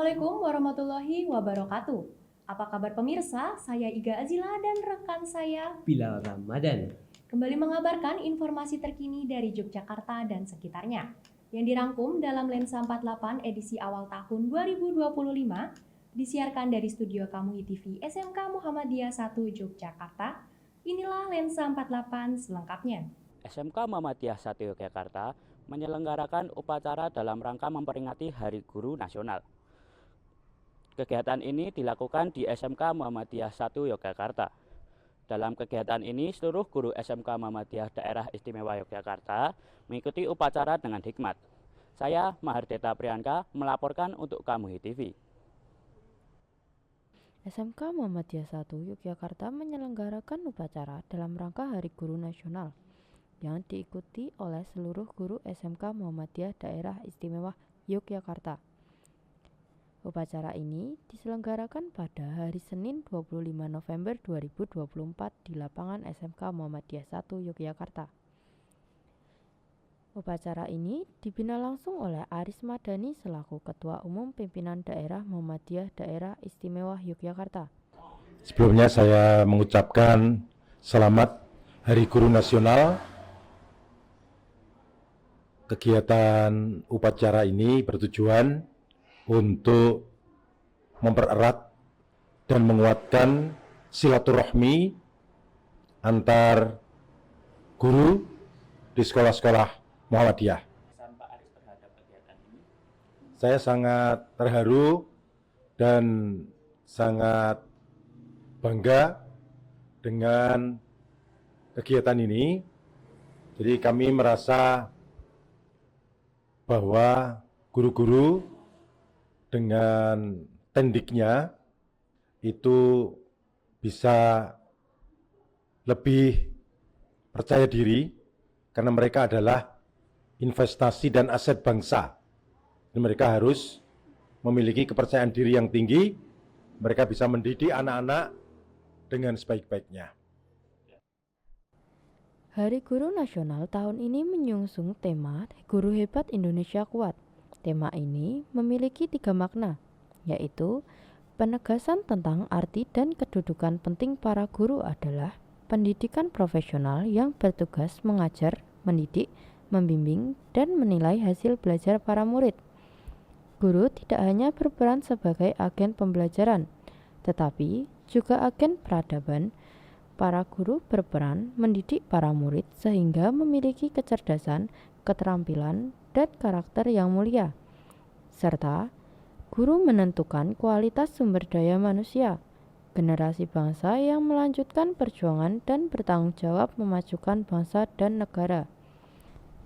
Assalamualaikum warahmatullahi wabarakatuh. Apa kabar pemirsa? Saya Iga Azila dan rekan saya Bilal Ramadan. kembali mengabarkan informasi terkini dari Yogyakarta dan sekitarnya yang dirangkum dalam Lensa 48 edisi awal tahun 2025 disiarkan dari studio Kamuy TV SMK Muhammadiyah 1 Yogyakarta. Inilah Lensa 48 selengkapnya. SMK Muhammadiyah 1 Yogyakarta menyelenggarakan upacara dalam rangka memperingati Hari Guru Nasional. Kegiatan ini dilakukan di SMK Muhammadiyah 1 Yogyakarta. Dalam kegiatan ini, seluruh guru SMK Muhammadiyah Daerah Istimewa Yogyakarta mengikuti upacara dengan hikmat. Saya, Mahardeta Priyanka, melaporkan untuk Kamuy TV. SMK Muhammadiyah 1 Yogyakarta menyelenggarakan upacara dalam rangka Hari Guru Nasional yang diikuti oleh seluruh guru SMK Muhammadiyah Daerah Istimewa Yogyakarta. Upacara ini diselenggarakan pada hari Senin 25 November 2024 di lapangan SMK Muhammadiyah 1 Yogyakarta. Upacara ini dibina langsung oleh Aris Madani selaku Ketua Umum Pimpinan Daerah Muhammadiyah Daerah Istimewa Yogyakarta. Sebelumnya saya mengucapkan selamat Hari Guru Nasional. Kegiatan upacara ini bertujuan untuk mempererat dan menguatkan silaturahmi antar guru di sekolah-sekolah Muhammadiyah. Saya sangat terharu dan sangat bangga dengan kegiatan ini. Jadi kami merasa bahwa guru-guru dengan tendiknya itu bisa lebih percaya diri karena mereka adalah investasi dan aset bangsa. Dan mereka harus memiliki kepercayaan diri yang tinggi. Mereka bisa mendidik anak-anak dengan sebaik-baiknya. Hari Guru Nasional tahun ini menyusung tema Guru Hebat Indonesia Kuat. Tema ini memiliki 3 makna, yaitu penegasan tentang arti dan kedudukan penting para guru adalah pendidikan profesional yang bertugas mengajar, mendidik, membimbing, dan menilai hasil belajar para murid. Guru tidak hanya berperan sebagai agen pembelajaran, tetapi juga agen peradaban. Para guru berperan mendidik para murid sehingga memiliki kecerdasan, keterampilan, dan karakter yang mulia. Serta, guru menentukan kualitas sumber daya manusia, generasi bangsa yang melanjutkan perjuangan dan bertanggung jawab memajukan bangsa dan negara.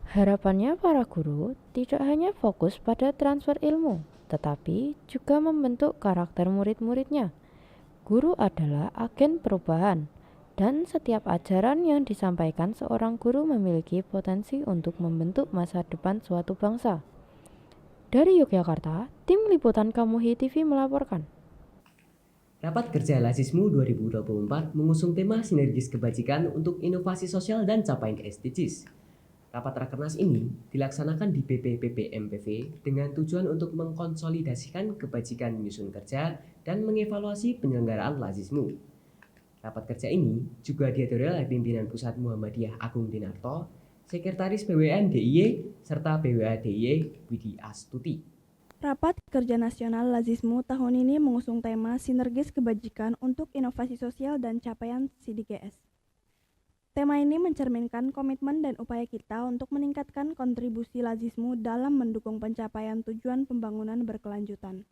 Harapannya para guru tidak hanya fokus pada transfer ilmu, tetapi juga membentuk karakter murid-muridnya. Guru adalah agen perubahan, dan setiap ajaran yang disampaikan seorang guru memiliki potensi untuk membentuk masa depan suatu bangsa. Dari Yogyakarta, tim liputan Kamuy TV melaporkan. Rapat Kerja Lazismu 2024 mengusung tema sinergis kebajikan untuk inovasi sosial dan capaian SDGs. Rapat Rakernas ini dilaksanakan di BPPP MPV dengan tujuan untuk mengkonsolidasikan kebajikan menyusun kerja dan mengevaluasi penyelenggaraan Lazismu. Rapat kerja ini juga dihadiri oleh pimpinan Pusat Muhammadiyah Agung Dinarto, Sekretaris PWN DIY, serta PWA DIY Widi Astuti. Rapat Kerja Nasional Lazismu tahun ini mengusung tema Sinergis Kebajikan untuk Inovasi Sosial dan Capaian SDGs. Tema ini mencerminkan komitmen dan upaya kita untuk meningkatkan kontribusi Lazismu dalam mendukung pencapaian tujuan pembangunan berkelanjutan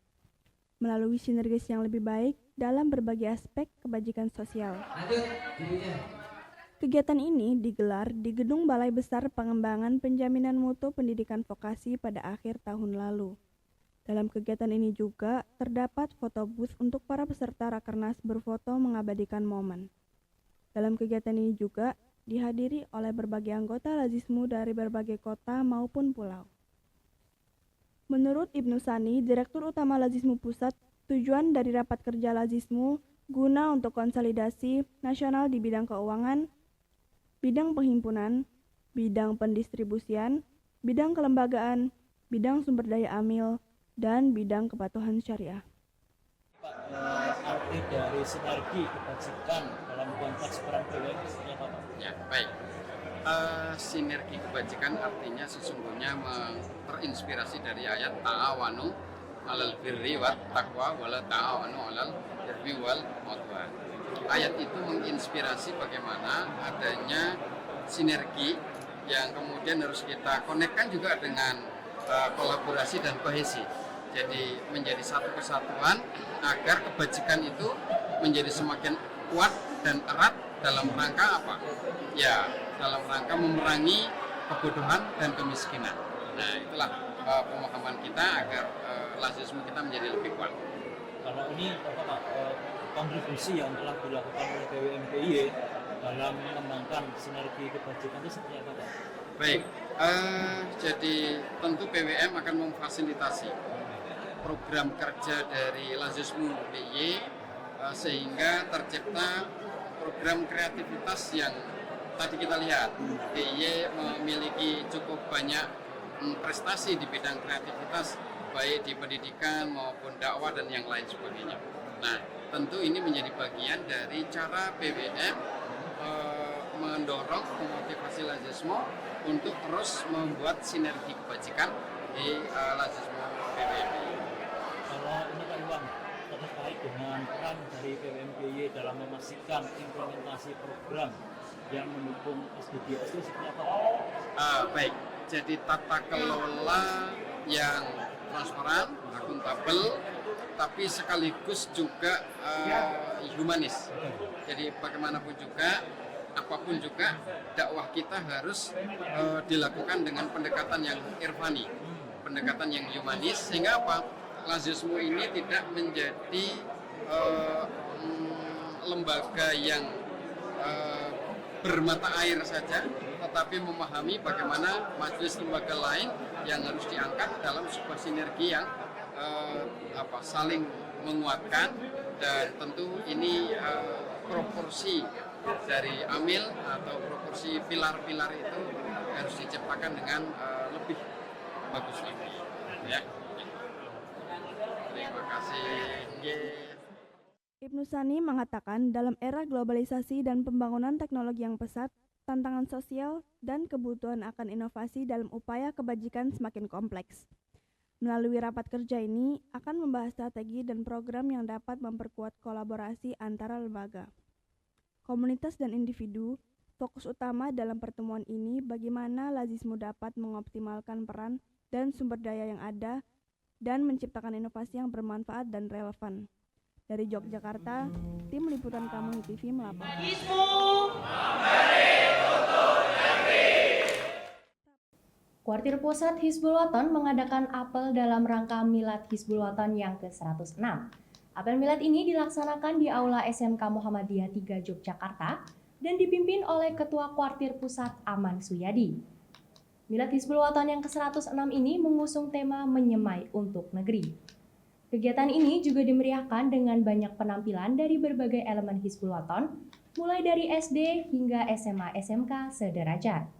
melalui sinergis yang lebih baik dalam berbagai aspek kebajikan sosial. Kegiatan ini digelar di Gedung Balai Besar Pengembangan Penjaminan Mutu Pendidikan Vokasi pada akhir tahun lalu. Dalam kegiatan ini juga terdapat foto booth untuk para peserta Rakernas berfoto mengabadikan momen. Dalam kegiatan ini juga dihadiri oleh berbagai anggota Lazismu dari berbagai kota maupun pulau. Menurut Ibnu Sani, Direktur Utama Lazismu Pusat, tujuan dari rapat kerja Lazismu guna untuk konsolidasi nasional di bidang keuangan, bidang penghimpunan, bidang pendistribusian, bidang kelembagaan, bidang sumber daya amil, dan bidang kepatuhan syariah. Arti dari sinergi kebajikan dalam konteks peran BWM seperti apa Pak? Ya, baik. Sinergi kebajikan artinya sesungguhnya terinspirasi dari ayat ta'awanu alal birri wat taqwa wala ta'awanu alal birri wal udwan. Ayat itu menginspirasi bagaimana adanya sinergi yang kemudian harus kita konekkan juga dengan kolaborasi dan kohesi. Jadi menjadi satu kesatuan agar kebajikan itu menjadi semakin kuat dan erat dalam rangka apa? Ya, dalam rangka memerangi kebodohan dan kemiskinan. Nah, itulah pemahaman kita agar lazisme kita menjadi lebih kuat. Kalau ini apa Pak, kontribusi yang telah dilakukan oleh BWMDIY dalam mengembangkan sinergi kebajikan itu seperti apa Pak? Baik, jadi tentu BWM akan memfasilitasi program kerja dari Lazismu DIY sehingga tercipta program kreativitas yang tadi kita lihat. DIY memiliki cukup banyak prestasi di bidang kreativitas baik di pendidikan maupun dakwah dan yang lain sebagainya. Nah, tentu ini menjadi bagian dari cara BWM mendorong memotivasi Lazismu untuk terus membuat sinergi kebajikan di Lazismu BWM. Kalau ini Pak Iwan, terkait dengan peran dari BWMDIY dalam memastikan implementasi program yang mendukung SDGs itu seperti apa Pak? Baik, jadi tata kelola yang transparan, akuntabel, tapi sekaligus juga humanis. Jadi bagaimanapun juga, apapun juga, dakwah kita harus dilakukan dengan pendekatan yang irfani, pendekatan yang humanis, sehingga apa? Lazismu ini tidak menjadi lembaga yang bermata air saja, tetapi memahami bagaimana majelis lembaga lain yang harus diangkat dalam sebuah sinergi yang saling menguatkan, dan tentu ini proporsi dari amil atau proporsi pilar-pilar itu harus diciptakan dengan lebih bagus lagi. Ya. Terima kasih. Ibnu Sani mengatakan dalam era globalisasi dan pembangunan teknologi yang pesat, tantangan sosial dan kebutuhan akan inovasi dalam upaya kebajikan semakin kompleks. Melalui rapat kerja ini akan membahas strategi dan program yang dapat memperkuat kolaborasi antara lembaga, komunitas dan individu. Fokus utama dalam pertemuan ini bagaimana Lazismu dapat mengoptimalkan peran dan sumber daya yang ada dan menciptakan inovasi yang bermanfaat dan relevan. Dari Yogyakarta, tim liputan Kamu TV melaporkan. Kuartir Pusat Hizbul Wathan mengadakan apel dalam rangka Milad Hizbul Wathan yang ke-106. Apel Milad ini dilaksanakan di Aula SMK Muhammadiyah 3 Yogyakarta dan dipimpin oleh Ketua Kuartir Pusat Aman Suyadi. Milad Hizbul Wathan yang ke-106 ini mengusung tema Menyemai untuk Negeri. Kegiatan ini juga dimeriahkan dengan banyak penampilan dari berbagai elemen Hizbul Wathan, mulai dari SD hingga SMA SMK sederajat.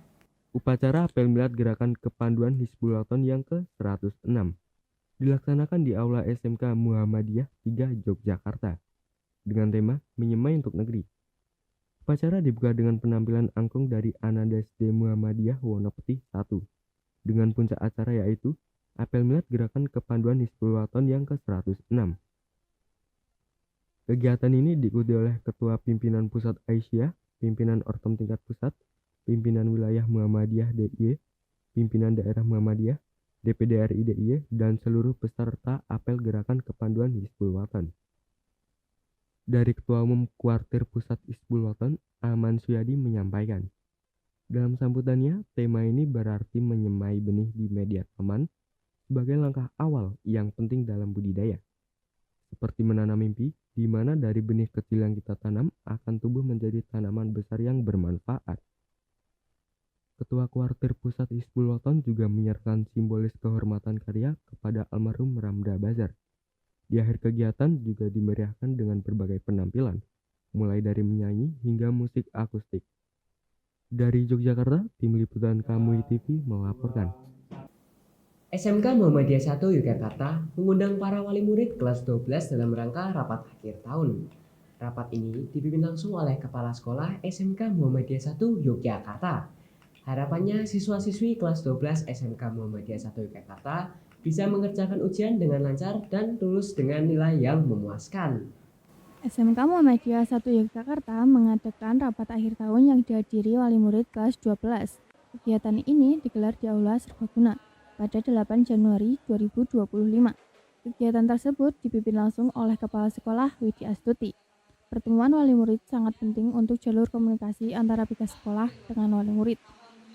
Upacara apel milad gerakan kepanduan Hizbul Wathan yang ke-106 dilaksanakan di Aula SMK Muhammadiyah 3 Yogyakarta dengan tema Menyemai untuk Negeri. Upacara dibuka dengan penampilan angklung dari Ananda SD Muhammadiyah Wonopati 1 dengan puncak acara yaitu apel milad gerakan kepanduan Hizbul Wathan yang ke-106. Kegiatan ini diikuti oleh Ketua Pimpinan Pusat Aisyah, Pimpinan Ortom Tingkat Pusat, Pimpinan Wilayah Muhammadiyah DIY, Pimpinan Daerah Muhammadiyah, DPD RI DIY, dan seluruh peserta apel gerakan kepanduan Hizbul Wathan. Dari Ketua Umum Kuartir Pusat Hizbul Wathan, Aman Suyadi menyampaikan, dalam sambutannya, tema ini berarti menyemai benih di media taman sebagai langkah awal yang penting dalam budidaya. Seperti menanam mimpi, di mana dari benih kecil yang kita tanam akan tumbuh menjadi tanaman besar yang bermanfaat. Ketua Kuartir Pusat Hizbul Wathan juga menyerahkan simbolis kehormatan karya kepada almarhum Ramda Bazar. Di akhir kegiatan juga dimeriahkan dengan berbagai penampilan, mulai dari menyanyi hingga musik akustik. Dari Yogyakarta, tim liputan Kamu TV melaporkan. SMK Muhammadiyah 1 Yogyakarta mengundang para wali murid kelas 12 dalam rangka rapat akhir tahun. Rapat ini dipimpin langsung oleh Kepala Sekolah SMK Muhammadiyah 1 Yogyakarta. Harapannya siswa-siswi kelas 12 SMK Muhammadiyah 1 Yogyakarta bisa mengerjakan ujian dengan lancar dan lulus dengan nilai yang memuaskan. SMK Muhammadiyah 1 Yogyakarta mengadakan rapat akhir tahun yang dihadiri wali murid kelas 12. Kegiatan ini digelar di Aula Serbaguna pada 8 Januari 2025. Kegiatan tersebut dipimpin langsung oleh Kepala Sekolah Widi Astuti. Pertemuan wali murid sangat penting untuk jalur komunikasi antara pihak sekolah dengan wali murid.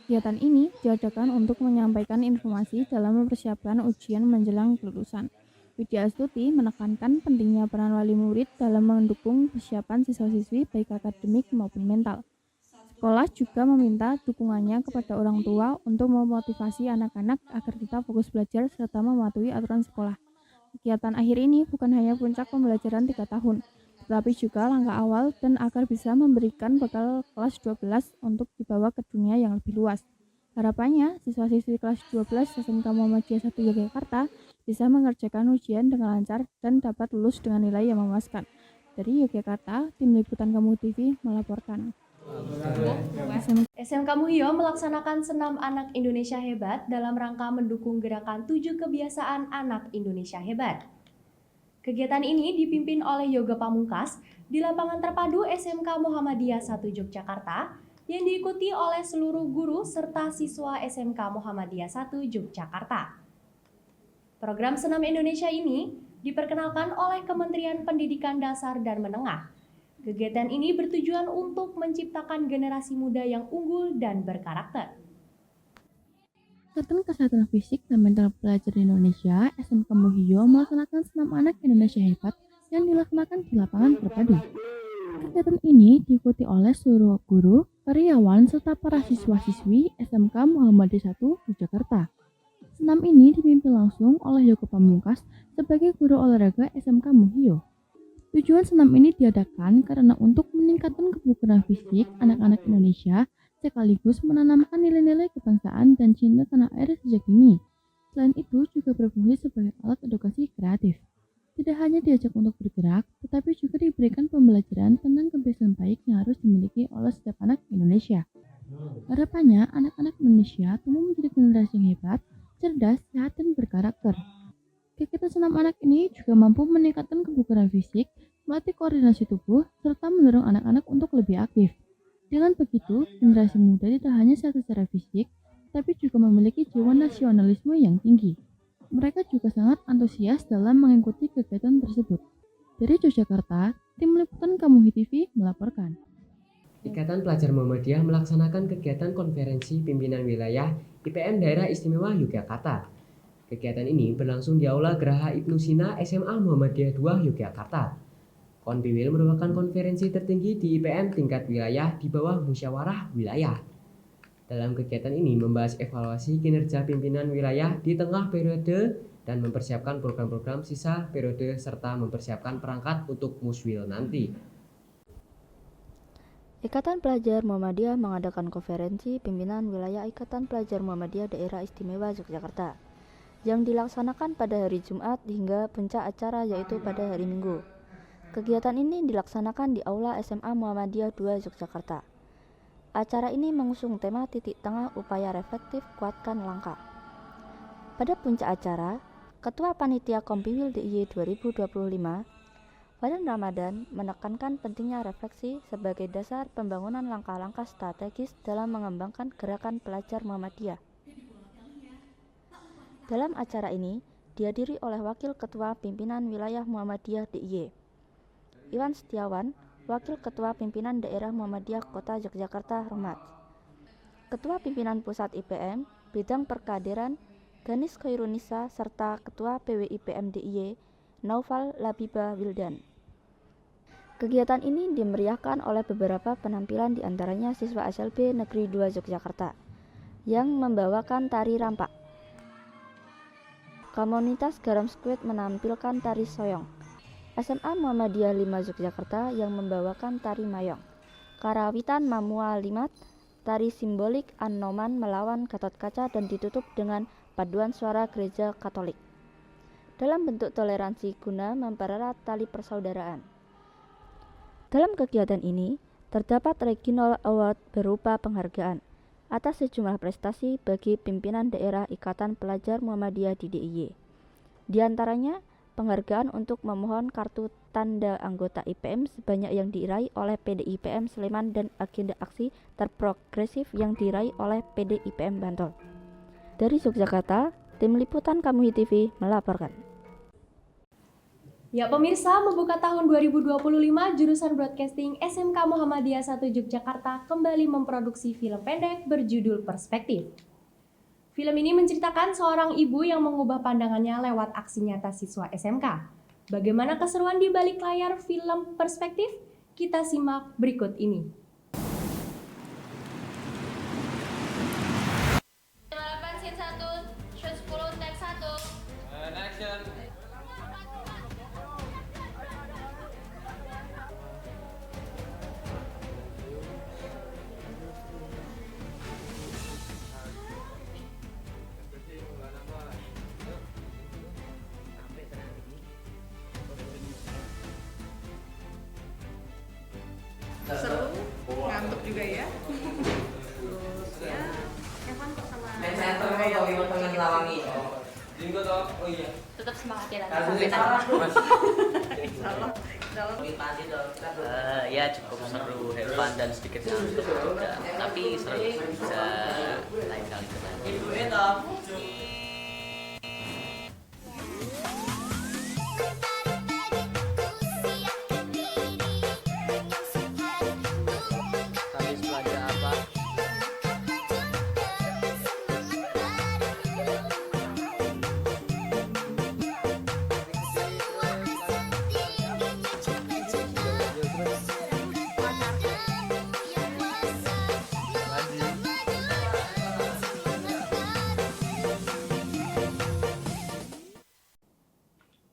Kegiatan ini diadakan untuk menyampaikan informasi dalam mempersiapkan ujian menjelang kelulusan. Widi Astuti menekankan pentingnya peran wali murid dalam mendukung persiapan siswa-siswi baik akademik maupun mental. Sekolah juga meminta dukungannya kepada orang tua untuk memotivasi anak-anak agar tetap fokus belajar serta mematuhi aturan sekolah. Kegiatan akhir ini bukan hanya puncak pembelajaran 3 tahun, tetapi juga langkah awal dan agar bisa memberikan bekal kelas 12 untuk dibawa ke dunia yang lebih luas. Harapannya, siswa-siswi kelas 12 SMK Muhammadiyah 1 Yogyakarta bisa mengerjakan ujian dengan lancar dan dapat lulus dengan nilai yang memuaskan. Dari Yogyakarta, Tim Liputan Kamu TV melaporkan. SMK Muhyo melaksanakan Senam Anak Indonesia Hebat dalam rangka mendukung gerakan 7 kebiasaan anak Indonesia Hebat. Kegiatan ini dipimpin oleh Yoga Pamungkas di lapangan terpadu SMK Muhammadiyah 1 Yogyakarta yang diikuti oleh seluruh guru serta siswa SMK Muhammadiyah 1 Yogyakarta. Program Senam Indonesia ini diperkenalkan oleh Kementerian Pendidikan Dasar dan Menengah. Kegiatan ini bertujuan untuk menciptakan generasi muda yang unggul dan berkarakter. Ikatan Kesehatan Fisik dan Mental Pelajar Indonesia SMK Muhyo melaksanakan Senam Anak Indonesia Hebat yang dilaksanakan di lapangan terpadu. Kegiatan ini diikuti oleh seluruh guru, karyawan, serta para siswa-siswi SMK Muhammadiyah 1 Yogyakarta. Senam ini dipimpin langsung oleh Yoga Pamungkas sebagai guru olahraga SMK Muhyo. Tujuan senam ini diadakan karena untuk meningkatkan kebugaran fisik anak-anak Indonesia sekaligus menanamkan nilai-nilai kebangsaan dan cinta tanah air sejak dini. Selain itu juga berfungsi sebagai alat edukasi kreatif. Tidak hanya diajak untuk bergerak, tetapi juga diberikan pembelajaran tentang kebiasaan baik yang harus dimiliki oleh setiap anak Indonesia. Harapannya, anak-anak Indonesia tumbuh menjadi generasi yang hebat, cerdas, sehat, dan berkarakter. Kegiatan senam anak ini juga mampu meningkatkan kebugaran fisik, melatih koordinasi tubuh, serta mendorong anak-anak untuk lebih aktif. Dengan begitu, generasi muda tidak hanya sehat secara fisik, tapi juga memiliki jiwa nasionalisme yang tinggi. Mereka juga sangat antusias dalam mengikuti kegiatan tersebut. Dari Yogyakarta, Tim Liputan Kamuhi TV melaporkan. Ikatan Pelajar Muhammadiyah melaksanakan kegiatan konferensi pimpinan wilayah IPM Daerah Istimewa Yogyakarta. Kegiatan ini berlangsung di Aula Geraha Ibnu Sina SMA Muhammadiyah 2 Yogyakarta. Konpiwil merupakan konferensi tertinggi di IPM tingkat wilayah di bawah musyawarah wilayah. Dalam kegiatan ini membahas evaluasi kinerja pimpinan wilayah di tengah periode dan mempersiapkan program-program sisa periode serta mempersiapkan perangkat untuk muswil nanti. Ikatan Pelajar Muhammadiyah mengadakan konferensi pimpinan wilayah Ikatan Pelajar Muhammadiyah Daerah Istimewa Yogyakarta yang dilaksanakan pada hari Jumat hingga puncak acara yaitu pada hari Minggu. Kegiatan ini dilaksanakan di Aula SMA Muhammadiyah 2 Yogyakarta. Acara ini mengusung tema titik tengah upaya reflektif kuatkan langkah. Pada puncak acara, Ketua Panitia Kompiwil DIY 2025, Wadan Ramadan menekankan pentingnya refleksi sebagai dasar pembangunan langkah-langkah strategis dalam mengembangkan gerakan pelajar Muhammadiyah. Dalam acara ini dihadiri oleh Wakil Ketua Pimpinan Wilayah Muhammadiyah DIY, Iwan Setiawan, Wakil Ketua Pimpinan Daerah Muhammadiyah Kota Yogyakarta Hormat, Ketua Pimpinan Pusat IPM Bidang Perkaderan Ganis Khairunisa serta Ketua PWIPM DIY Naufal Labiba Wildan. Kegiatan ini dimeriahkan oleh beberapa penampilan diantaranya siswa SLB Negeri 2 Yogyakarta yang membawakan tari rampak. Komunitas Garam Squid menampilkan tari soyong. SMA Muhammadiyah 5 Yogyakarta yang membawakan tari mayong. Karawitan Mamua Limat, tari simbolik Anoman melawan Gatot Kaca dan ditutup dengan Paduan Suara Gereja Katolik dalam bentuk toleransi guna mempererat tali persaudaraan. Dalam kegiatan ini, terdapat Regional Award berupa penghargaan atas sejumlah prestasi bagi pimpinan daerah Ikatan Pelajar Muhammadiyah di DIY. Di antaranya, penghargaan untuk memohon kartu tanda anggota IPM sebanyak yang diraih oleh PDIPM Sleman dan agenda aksi terprogresif yang diraih oleh PDIPM Bantul. Dari Yogyakarta, tim liputan Kamuhi TV melaporkan. Ya pemirsa, membuka tahun 2025, jurusan Broadcasting SMK Muhammadiyah 1 Yogyakarta kembali memproduksi film pendek berjudul Perspektif. Film ini menceritakan seorang ibu yang mengubah pandangannya lewat aksi nyata siswa SMK. Bagaimana keseruan di balik layar film Perspektif? Kita simak berikut ini. Scene 1, shot 10, take 1. Action. Seru, ngantuk juga ya. Terus ya, Evan kok sama Tetap semangat ya nanti sampai Ya cukup seru, have fun dan sedikit ngantuk juga. Tapi seru, bisa lain kali ke lagi. Habis belajar apa?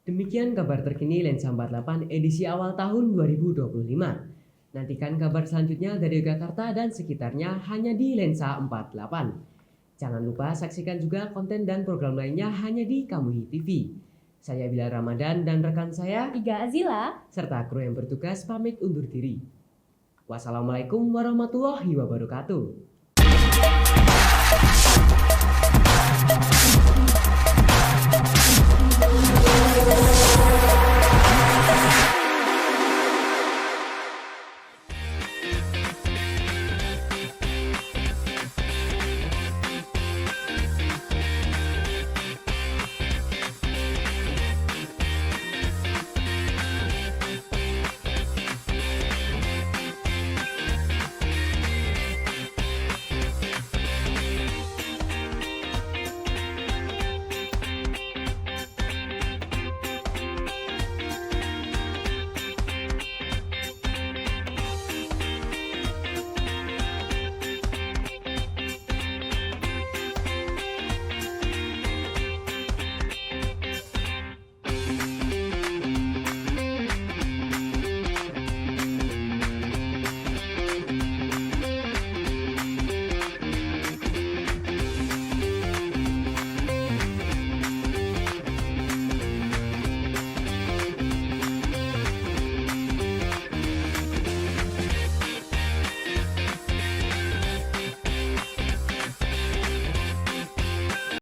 Demikian kabar terkini Lensa 48 edisi awal tahun 2025. Nantikan kabar selanjutnya dari Yogyakarta dan sekitarnya hanya di Lensa 48. Jangan lupa saksikan juga konten dan program lainnya hanya di Kamuhi TV. Saya Bilal Ramadan dan rekan saya Iga Azila serta kru yang bertugas pamit undur diri. Wassalamualaikum warahmatullahi wabarakatuh.